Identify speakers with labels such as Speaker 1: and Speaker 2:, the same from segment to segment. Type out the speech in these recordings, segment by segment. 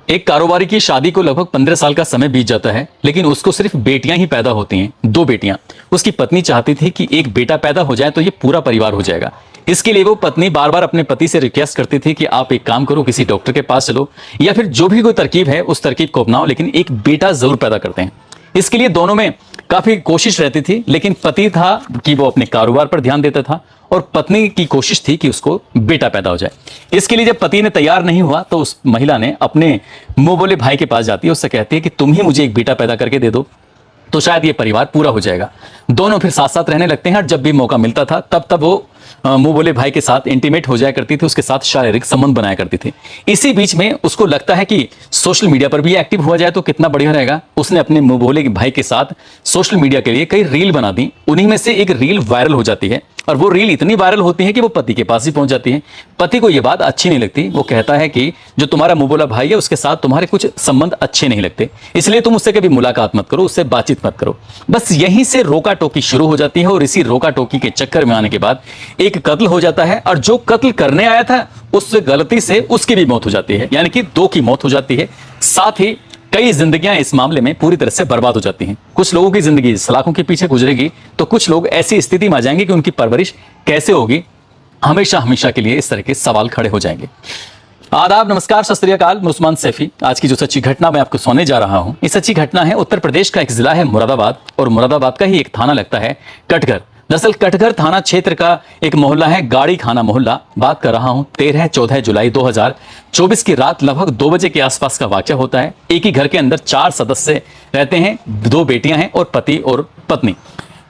Speaker 1: एक कारोबारी की शादी को लगभग 15 साल का समय बीत जाता है, लेकिन उसको सिर्फ बेटियां ही पैदा होती हैं, 2 बेटियां। उसकी पत्नी चाहती थी कि एक बेटा पैदा हो जाए तो ये पूरा परिवार हो जाएगा। इसके लिए वो पत्नी बार बार अपने पति से रिक्वेस्ट करती थी कि आप एक काम करो, किसी डॉक्टर के पास चलो या फिर जो भी कोई तरकीब है उस तरकीब को अपनाओ, लेकिन एक बेटा जरूर पैदा करते हैं। इसके लिए दोनों में काफी कोशिश रहती थी, लेकिन पति था कि वो अपने कारोबार पर ध्यान देता था और पत्नी की कोशिश थी कि उसको बेटा पैदा हो जाए। इसके लिए जब पति ने तैयार नहीं हुआ तो उस महिला ने अपने मुंह बोले भाई के पास जाती है, उससे कहती है कि तुम ही मुझे एक बेटा पैदा करके दे दो तो शायद ये परिवार पूरा हो जाएगा। दोनों फिर साथ साथ रहने लगते हैं और जब भी मौका मिलता था तब वो मुंह बोले भाई के साथ इंटीमेट हो जाया करती थी, उसके साथ शारीरिक संबंध बनाया करती थी। इसी बीच में उसको लगता है कि सोशल मीडिया पर भी एक्टिव हुआ जाए तो कितना बढ़िया रहेगा। उसने अपने मुंह बोले भाई के साथ सोशल मीडिया के लिए कई रील बना दी। उन्हीं में से एक रील वायरल हो जाती है और वो रील इतनी वायरल होती है कि वो पति के पास ही पहुंच जाती है। पति को यह बात अच्छी नहीं लगती। वो कहता है कि जो तुम्हारा मुंह बोला भाई है उसके साथ तुम्हारे कुछ संबंध अच्छे नहीं लगते, इसलिए तुम उससे कभी मुलाकात मत करो, उससे बातचीत मत करो। बस यहीं से रोका टोकी शुरू हो जाती है और इसी रोका टोकी के चक्कर में आने के बाद एक कत्ल हो जाता है और जो कत्ल करने आया था उस गलती से उसकी भी मौत हो जाती है, यानी कि 2 की मौत हो जाती है। साथ ही कई जिंदगियां इस मामले में पूरी तरह से बर्बाद हो जाती हैं। कुछ लोगों की जिंदगी सलाखों के पीछे गुजरेगी तो कुछ लोग ऐसी स्थिति में आ जाएंगे कि उनकी परवरिश कैसे होगी, हमेशा हमेशा के लिए इस तरह के सवाल खड़े हो जाएंगे। आदाब, नमस्कार, सत श्री अकाल। मैं उस्मान सैफी। आज की जो सच्ची घटना मैं आपको सुनाने जा रहा हूं, ये सच्ची घटना है उत्तर प्रदेश का एक जिला है मुरादाबाद और मुरादाबाद का ही एक थाना लगता है कटघर। दरअसल कटघर थाना क्षेत्र का एक मोहल्ला है गाड़ी खाना मोहल्ला। बात कर रहा हूं 13-14 जुलाई 2024 की रात लगभग 2 बजे के आसपास का वाकया होता है। एक ही घर के अंदर 4 सदस्य रहते हैं, 2 बेटियां हैं और पति और पत्नी।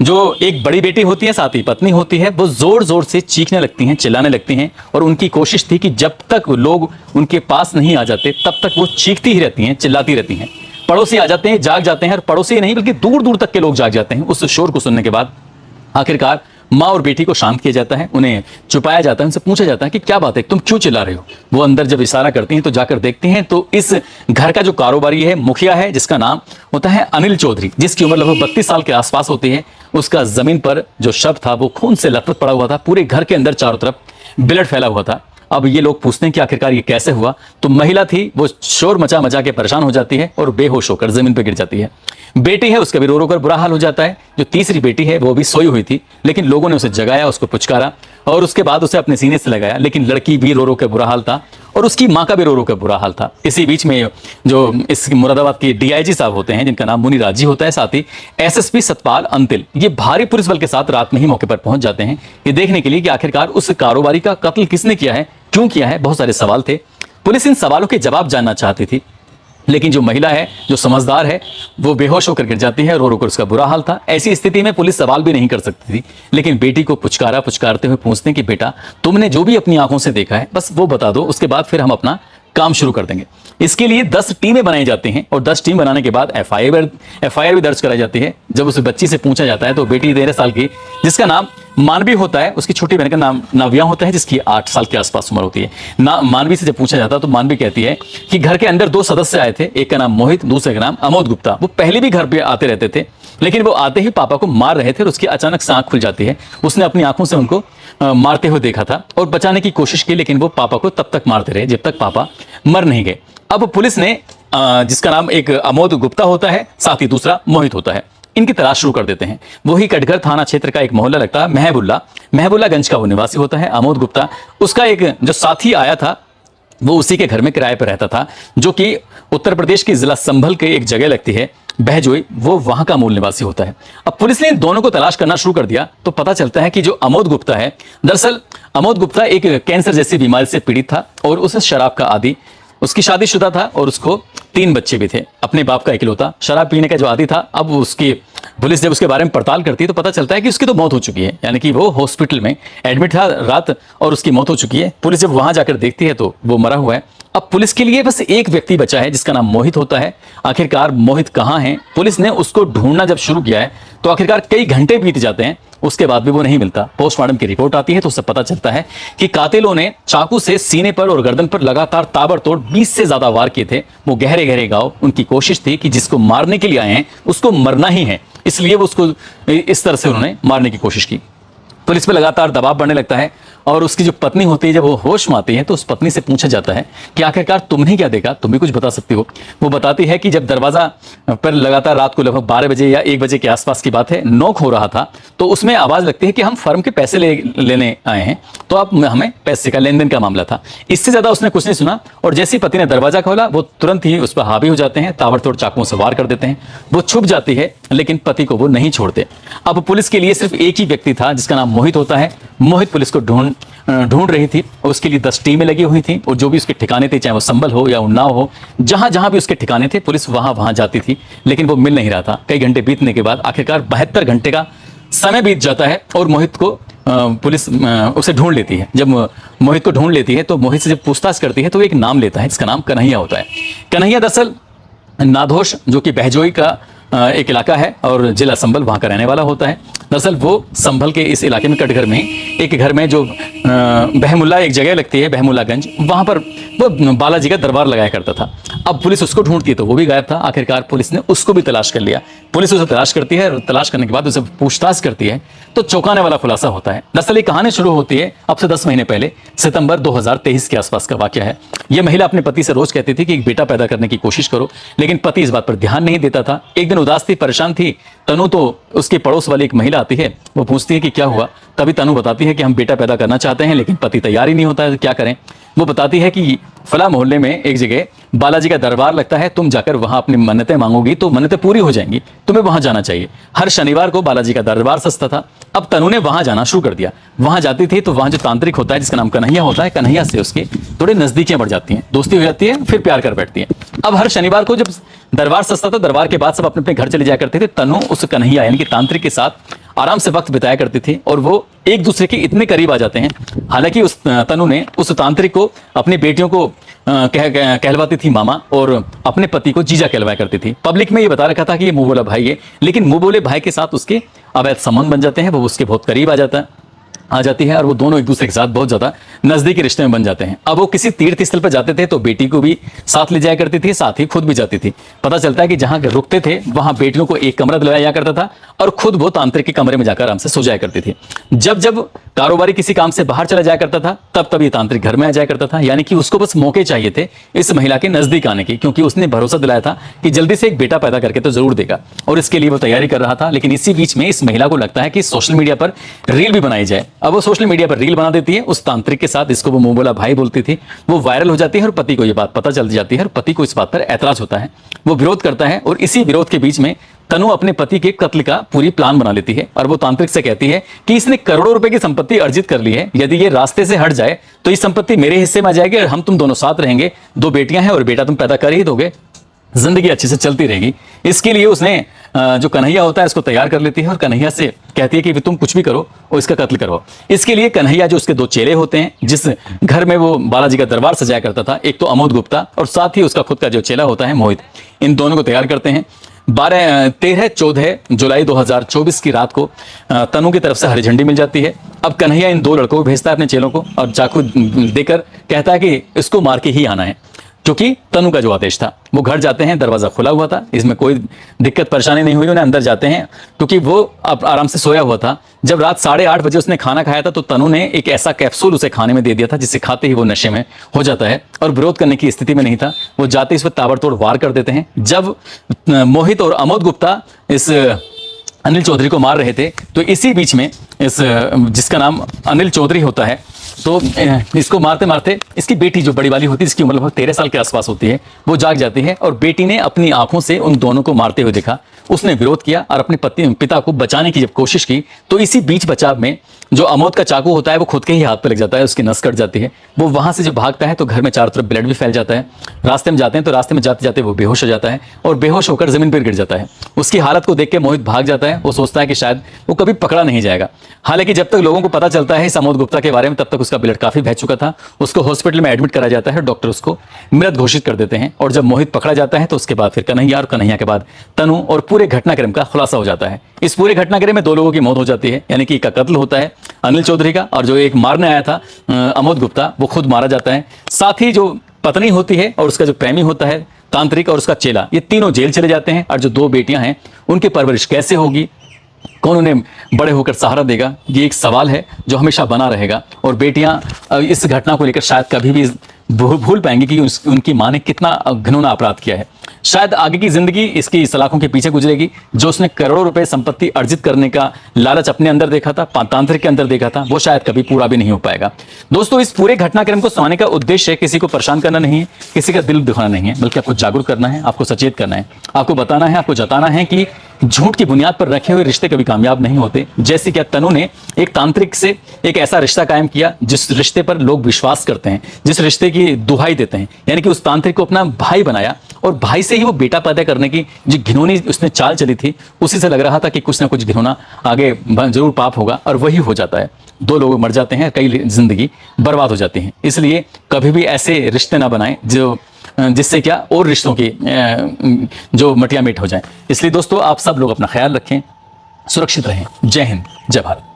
Speaker 1: जो एक बड़ी बेटी होती है साथ ही पत्नी होती है, वो जोर जोर से चीखने लगती हैं, चिल्लाने लगती हैं और उनकी कोशिश थी कि जब तक लोग उनके पास नहीं आ जाते तब तक वो चीखती ही रहती हैं, चिल्लाती रहती हैं। पड़ोसी आ जाते हैं, जाग जाते हैं और पड़ोसी नहीं बल्कि दूर दूर तक के लोग जाग जाते हैं। उस शोर को सुनने के बाद आखिरकार माँ और बेटी को शांत किया जाता है, उन्हें छुपाया जाता है, उनसे पूछा जाता है कि क्या बात है, तुम क्यों चिल्ला रहे हो। वो अंदर जब इशारा करती हैं तो जाकर देखते हैं तो इस घर का जो कारोबारी है, मुखिया है, जिसका नाम होता है अनिल चौधरी, जिसकी उम्र लगभग 32 साल के आसपास होती है, उसका जमीन पर जो शव था वो खून से लथपथ पड़ा हुआ था। पूरे घर के अंदर चारों तरफ ब्लड फैला हुआ था। अब ये लोग पूछते हैं कि आखिरकार ये कैसे हुआ, तो महिला थी वो शोर मचा मचा के परेशान हो जाती है और बेहोश होकर जमीन पर गिर जाती है। बेटी है उसका भी रो रो कर बुरा हाल हो जाता है। जो तीसरी बेटी है वो भी सोई हुई थी, लेकिन लोगों ने उसे जगाया, उसको पुचकारा और उसके बाद उसे अपने सीने से लगाया, लेकिन लड़की भी रो रो कर बुरा हाल था और उसकी माँ का भी रो रो कर बुरा हाल था। इसी बीच में जो इस मुरादाबाद के डीआईजी साहब होते हैं, जिनका नाम मुनीराज जी होता है, साथ ही एसएसपी सतपाल अंतिल, ये भारी पुलिस बल के साथ रात में ही मौके पर पहुंच जाते हैं ये देखने के लिए कि आखिरकार उस कारोबारी का कत्ल किसने किया है, क्यों किया है। बहुत सारे सवाल थे। पुलिस इन सवालों के जवाब जानना चाहती थी, लेकिन जो महिला है, जो समझदार है, वो बेहोश होकर गिर जाती है, रो रो कर उसका बुरा हाल था। ऐसी स्थिति में पुलिस सवाल भी नहीं कर सकती थी, लेकिन बेटी को पुचकारते हुए पूछते हैं कि बेटा तुमने जो भी अपनी आंखों से देखा है बस वो बता दो, उसके बाद फिर हम अपना काम शुरू कर देंगे। इसके लिए 10 टीमें बनाई जाती हैं और 10 टीम बनाने के बाद एफआईआर भी दर्ज कराई जाती है। जब उस बच्ची से पूछा जाता है तो बेटी 13 साल की, जिसका नाम मानवी होता है, उसकी छोटी बहन का नाम नव्या होता है, जिसकी 8 साल के आसपास उम्र होती है। मानवी से जब पूछा जाता है तो मानवी कहती है कि घर के अंदर 2 सदस्य आए थे, एक का नाम मोहित, दूसरे का नाम अमोद गुप्ता। वो पहले भी घर पे आते रहते थे, लेकिन वो आते ही पापा को मार रहे थे और उसकी अचानक से आंख खुल जाती है। उसने अपनी आंखों से उनको मारते हुए देखा था और बचाने की कोशिश की, लेकिन वो पापा को तब तक मारते रहे जब तक पापा मर नहीं गए। अब पुलिस ने जिसका नाम एक अमोद गुप्ता होता है, साथ ही दूसरा मोहित होता है, इनकी तलाश शुरू कर देते हैं। वही कटघर थाना क्षेत्र का एक मोहल्ला लगता है महबुल्लागंज का वो निवासी होता है अमोद गुप्ता। उसका एक जो साथी आया था वो उसी के घर में किराए पर रहता था, जो कि उत्तर प्रदेश के जिला संभल के एक जगह लगती है बहजोई, वो वहां का मूल निवासी होता है। अब पुलिस ने इन दोनों को तलाश करना शुरू कर दिया तो पता चलता है कि जो अमोद गुप्ता है, दरअसल अमोद गुप्ता एक कैंसर जैसी बीमारी से पीड़ित था और उसे शराब का आदी, उसकी शादीशुदा था और उसको 3 बच्चे भी थे, अपने बाप का इकलौता। शराब पीने का जो आदी था, अब उसकी पुलिस जब उसके बारे में पड़ताल करती है तो पता चलता है कि उसकी तो मौत हो चुकी है, यानी कि वो हॉस्पिटल में एडमिट था रात और उसकी मौत हो चुकी है। पुलिस जब वहां जाकर देखती है तो वो मरा हुआ है। अब पुलिस के लिए बस एक व्यक्ति बचा है जिसका नाम मोहित होता है। आखिरकार मोहित कहाँ है, पुलिस ने उसको ढूंढना जब शुरू किया है तो आखिरकार कई घंटे बीत जाते हैं, उसके बाद भी वो नहीं मिलता। पोस्टमार्टम की रिपोर्ट आती है तो उससे पता चलता है कि कातिलों ने चाकू से सीने पर और गर्दन पर लगातार ताबड़तोड़ 20 से ज्यादा वार किए थे। वो गहरे गहरे घाव, उनकी कोशिश थी कि जिसको मारने के लिए आए हैं उसको मरना ही है, इसलिए वो उसको इस तरह से उन्होंने मारने की कोशिश की। पुलिस पर लगातार दबाव बढ़ने लगता है और उसकी जो पत्नी होती है जब वो होश में आती है तो उस पत्नी से पूछा जाता है कि आखिरकार तुमने क्या देखा, तुम भी कुछ बता सकती हो। वो बताती है कि जब दरवाजा पर लगातार रात को लगभग 12 बजे या 1 बजे के आसपास की बात है, नॉक हो रहा था, तो उसमें आवाज लगती है कि हम फर्म के पैसे लेने आए हैं, तो आप हमें पैसे का लेन देन का मामला था। इससे ज्यादा उसने कुछ नहीं सुना और जैसे ही पति ने दरवाजा खोला वो तुरंत ही उस पर हावी हो जाते हैं, ताबड़तोड़ चाकुओं से वार कर देते हैं। वो छुप जाती है लेकिन पति को वो नहीं छोड़ते। अब पुलिस के लिए सिर्फ एक ही व्यक्ति था जिसका नाम मोहित होता है। मोहित पुलिस को ढूंढ रही थी और उसके लिए 10 टीमें लगी हुई थी और जो भी उसके ठिकाने थे, चाहे वो संभल हो या उन्नाव हो, जहां जहां भी उसके ठिकाने थे पुलिस वहां जाती थी, लेकिन वो मिल नहीं रहा था। कई घंटे बीतने के बाद आखिरकार 72 घंटे का समय बीत जाता है और मोहित को पुलिस उसे ढूंढ लेती है। जब मोहित को ढूंढ लेती है तो मोहित से जब पूछताछ करती है तो वो एक नाम लेता है जिसका नाम कन्हैया होता है। कन्हैया दरअसल नादोश जो कि बहजोई का एक इलाका है और जिला संभल वहां का रहने वाला होता है। दरअसल वो संभल के इस इलाके में कटघर में एक घर में जो बहमुल्ला एक जगह लगती है, बहमुल्लागंज, वहां पर वो बालाजी का दरबार लगाया करता था। अब पुलिस उसको ढूंढती है तो वो भी गायब था। आखिरकार पुलिस ने उसको भी तलाश कर लिया। पुलिस उसे तलाश करती है और तलाश करने के बाद उसे पूछताछ करती है तो चौंकाने वाला खुलासा होता है। दरअसल ये कहानी शुरू होती है अब से 10 महीने पहले, सितंबर 2023 के आसपास का वाकया है। यह महिला अपने पति से रोज कहती थी कि एक बेटा पैदा करने की कोशिश करो, लेकिन पति इस बात पर ध्यान नहीं देता था। एक दिन उदास थी, परेशान थी तनु, तो उसके पड़ोस वाली एक महिला आती है। वो पूछती है कि क्या हुआ। तभी तनु बताती है कि हम बेटा पैदा करना चाहते हैं लेकिन पति तैयार ही नहीं होता है, तो क्या करें। वो बताती है कि फला मोहल्ले में एक जगह बालाजी का दरबार लगता है, तुम जाकर वहां अपनी मन्नतें मांगोगी तो मन्नतें पूरी हो जाएंगी, तुम्हें वहां जाना चाहिए। हर शनिवार को बालाजी का दरबार सस्ता था। अब तनु ने वहां जाना शुरू कर दिया। वहां जाती थी तो वहां जो तांत्रिक होता है जिसका नाम कन्हैया होता है, कन्हैया से उसके थोड़ी नजदीकियां बढ़ जाती हैं, दोस्ती हो जाती है, फिर प्यार कर बैठती है। अब हर शनिवार को जब दरबार सस्ता था, दरबार के बाद सब अपने अपने घर चले जाया करते थे। तनु उस कन्हैया यानी कि तांत्रिक के साथ आराम से वक्त बिताया करती थी और वो एक दूसरे के इतने करीब आ जाते हैं। हालांकि उस तनु ने उस तांत्रिक को अपनी बेटियों को कहलवाती थी मामा और अपने पति को जीजा कहलवाया करती थी। पब्लिक में ये बता रखा था कि ये मुंह बोला भाई है, लेकिन मुंह बोले भाई के साथ उसके अवैध संबंध बन जाते हैं। वो उसके बहुत करीब आ जाती है और वो दोनों एक दूसरे के साथ बहुत ज्यादा नजदीकी रिश्ते में बन जाते हैं। अब वो किसी तीर्थ स्थल पर जाते थे तो बेटी को भी साथ ले जाया करती थी, साथ ही खुद भी जाती थी। पता चलता है कि जहां रुकते थे वहां बेटियों को एक कमरा दिलाया करता था और खुद वो तांत्रिक के कमरे में जाकर आराम से सो जाया करती थी। जब जब कारोबारी किसी काम से बाहर चला जाया करता था तब तब ये तांत्रिक घर में आ जाया करता था। यानी कि उसको बस मौके चाहिए थे इस महिला के नजदीक आने की, क्योंकि उसने भरोसा दिलाया था कि जल्दी से एक बेटा पैदा करके तो जरूर देगा और इसके लिए वो तैयारी कर रहा था। लेकिन इसी बीच में इस महिला को लगता है कि सोशल मीडिया पर रील भी बनाई जाए। अब वो सोशल मीडिया पर रील बना देती है उस तांत्रिक के साथ, इसको वो मुंह बोला भाई बोलती थी। वो वायरल हो जाती है और पति को ये बात पता चल जाती है और पति को इस बात पर ऐतराज होता है। वो विरोध करता है और इसी विरोध के बीच में तनु अपने पति के कत्ल का पूरी प्लान बना लेती है और वो तांत्रिक से कहती है कि इसने करोड़ों रुपए की संपत्ति अर्जित कर ली है, यदि ये रास्ते से हट जाए तो ये संपत्ति मेरे हिस्से में आ जाएगी और हम तुम दोनों साथ रहेंगे। 2 बेटियां हैं और बेटा तुम पैदा कर ही दोगे, जिंदगी अच्छे से चलती रहेगी। इसके लिए उसने जो कन्हैया होता है उसको तैयार कर लेती है और कन्हैया से कहती है कि तुम कुछ भी करो और इसका कत्ल करवाओ। इसके लिए कन्हैया जो उसके 2 चेले होते हैं जिस घर में वो बालाजी का दरबार सजाया करता था, एक तो अमोद गुप्ता और साथ ही उसका खुद का जो चेला होता है मोहित, इन दोनों को तैयार करते हैं। 13 जुलाई 2024 की रात को तनु की तरफ से हरी झंडी मिल जाती है। अब कन्हैया इन 2 लड़कों को भेजता है अपने चेलों को और चाकू देकर कहता है कि इसको मार के ही आना है, क्योंकि तनु का जो आदेश था। वो घर जाते हैं, दरवाजा खुला हुआ था, इसमें कोई दिक्कत परेशानी नहीं हुई। उन्हें अंदर जाते हैं क्योंकि वो अब आराम से सोया हुआ था। जब रात 8:30 बजे उसने खाना खाया था तो तनु ने एक ऐसा कैप्सूल उसे खाने में दे दिया था जिसे खाते ही वो नशे में हो जाता है और विरोध करने की स्थिति में नहीं था। वो जाते इस पर ताबड़तोड़ वार कर देते हैं। जब मोहित और अमोद गुप्ता इस अनिल चौधरी को मार रहे थे तो इसी बीच में इस जिसका नाम अनिल चौधरी होता है, तो इसको मारते मारते इसकी बेटी जो बड़ी वाली होती है, जिसकी उम्र लगभग 13 साल के आसपास होती है, वो जाग जाती है और बेटी ने अपनी आंखों से उन दोनों को मारते हुए देखा। उसने विरोध किया और अपने पिता को बचाने की जब कोशिश की तो इसी बीच बचाव में जो अमोद का चाकू होता है वो खुद के ही हाथ पे लग जाता है, उसकी नस कट जाती है। वो वहां से जब भागता है तो घर में चारों तरफ ब्लड भी फैल जाता है। रास्ते में जाते हैं तो रास्ते में जाते जाते वो बेहोश हो जाता है और बेहोश होकर जमीन पर गिर जाता है। उसकी हालत को देख के मोहित भाग जाता है। वो सोचता है कि शायद वो कभी पकड़ा नहीं जाएगा। हालांकि जब तक लोगों को पता चलता है इस अमोद गुप्ता के बारे में तब तक उसका ब्लड काफी बह चुका था। उसको हॉस्पिटल में एडमिट करा जाता है, डॉक्टर उसको मृत घोषित कर देते हैं। और जब मोहित पकड़ा जाता है तो उसके बाद फिर कन्हैया और कन्हैया के बाद तनु और पूरे घटनाक्रम का खुलासा हो जाता है। इस पूरे घटनाक्रम में 2 लोगों की मौत हो जाती है, यानी कि एक का कत्ल होता है अनिल चौधरी का और जो एक मारने आया था अमोद गुप्ता वो खुद मारा जाता है। साथ ही जो पत्नी होती है और उसका जो प्रेमी होता है तांत्रिक और उसका चेला, ये तीनों जेल चले जाते हैं। और जो 2 बेटियां हैं उनकी परवरिश कैसे होगी, कौन उन्हें बड़े होकर सहारा देगा, ये एक सवाल है जो हमेशा बना रहेगा। और बेटियां इस घटना को लेकर शायद कभी भी भूल पाएंगी कि उनकी माँ ने कितना घिनौना अपराध किया है। शायद आगे की जिंदगी इसकी सलाखों के पीछे गुजरेगी। जो उसने करोड़ों रुपए संपत्ति अर्जित करने का लालच अपने अंदर देखा था, तांत्रिक के अंदर देखा था, वो शायद कभी पूरा भी नहीं हो पाएगा। दोस्तों, इस पूरे घटनाक्रम को सुनाने का उद्देश्य किसी को परेशान करना नहीं है, किसी का दिल दुखाना नहीं है, बल्कि आपको जागरूक करना है, आपको सचेत करना है, आपको बताना है, आपको जताना है कि झूठ की बुनियाद पर रखे हुए रिश्ते कभी कामयाब नहीं होते। जैसे कि तनु ने एक तांत्रिक से एक ऐसा रिश्ता कायम किया जिस रिश्ते पर लोग विश्वास करते हैं, जिस रिश्ते की दुहाई देते हैं, यानी कि उस तांत्रिक को अपना भाई बनाया और भाई से ही वो बेटा पैदा करने की जो घिनौनी उसने चाल चली थी, उसी से लग रहा था कि कुछ ना कुछ घिनौना आगे जरूर पाप होगा, और वही हो जाता है। 2 लोग मर जाते हैं, कई जिंदगी बर्बाद हो जाती है। इसलिए कभी भी ऐसे रिश्ते ना बनाएं जिससे क्या और रिश्तों की जो मटिया मेट हो जाए। इसलिए दोस्तों, आप सब लोग अपना ख्याल रखें, सुरक्षित रहें। जय हिंद, जय भारत।